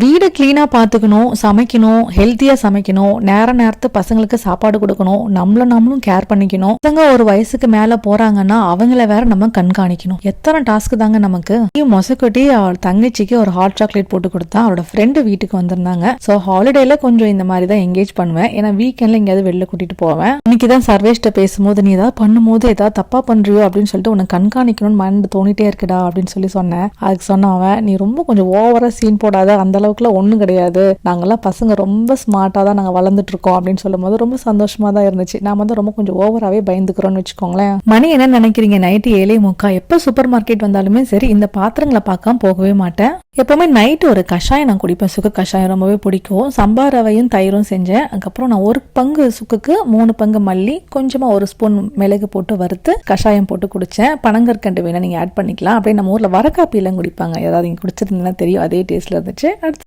வீடு கிளீனா பாத்துக்கணும், சமைக்கணும், ஹெல்த்தியா சமைக்கணும், நேரத்து பசங்களுக்கு சாப்பாடு கொடுக்கணும், நம்மளும் கேர் பண்ணிக்கணும். பசங்க ஒரு வயசுக்கு மேல போறாங்கன்னா அவங்கள வேற நம்ம கண்காணிக்கணும். எத்தனை டாஸ்க் தாங்க நமக்கு. மொசக்குட்டி அவள் தங்கச்சிக்கு ஒரு ஹாட் சாக்லேட் போட்டு கொடுத்தா. அவரோட ஃப்ரெண்டு வீட்டுக்கு வந்திருந்தாங்க. சோ ஹாலிடேல கொஞ்சம் இந்த மாதிரி தான் என்கேஜ் பண்ணுவேன். ஏன்னா வீக்கெண்ட்ல எங்கேயாவது வெளில கூட்டிட்டு போவேன். இன்னைக்குதான் சர்வேஷ்ட பேசும்போது நீ ஏதாவது பண்ணும்போது ஏதாவது தப்பா பண்றியோ அப்படின்னு சொல்லிட்டு உன்னை கண்காணிக்கணும்னு மைண்ட் தோணிட்டே இருக்குடா அப்படின்னு சொன்னேன். அதுக்கு சொன்னவன், நீ ரொம்ப கொஞ்சம் ஓவரா சீன் போடாத, அந்த அளவுக்குலாம் ஒண்ணும் கிடையாது, நாங்கெல்லாம் பசங்க ரொம்ப ஸ்மார்ட்டா தான் நாங்க வளர்ந்துட்டு இருக்கோம் அப்படின்னு சொல்லும் போது ரொம்ப சந்தோஷமா தான் இருந்துச்சு. நாம வந்து ரொம்ப கொஞ்சம் ஓவராவே பயந்துக்கிறோம்னு வச்சுக்கோங்களேன். மணி என்ன நினைக்கிறீங்க? நைட்டு 7:45. எப்ப சூப்பர் மார்க்கெட் வந்தாலுமே சரி இந்த பாத்திரங்களை பார்க்காம போகவே மாட்டேன். எப்பவுமே நைட்டு ஒரு கஷாயம் நான் குடிப்பேன். சுக்கு கஷாயம் ரொம்பவே பிடிக்கும். சம்பா ரவையும் தயிரும் செஞ்சேன். அதுக்கப்புறம் நான் 1 பங்கு சுக்குக்கு 3 பங்கு மல்லி, கொஞ்சமா 1 ஸ்பூன் மிளகு போட்டு வறுத்து கஷாயம் போட்டு குடிச்சேன். பனங்கற்கண்டு வேணா நீங்க ஆட் பண்ணிக்கலாம். அப்படியே நம்ம ஊர்ல வரக்காப்பிலாம் குடிப்பாங்க, ஏதாவது நீங்க குடிச்சிருந்தீங்கன்னா தெரியும், அதே டேஸ்ட்ல இருந்துச்சு. அடுத்து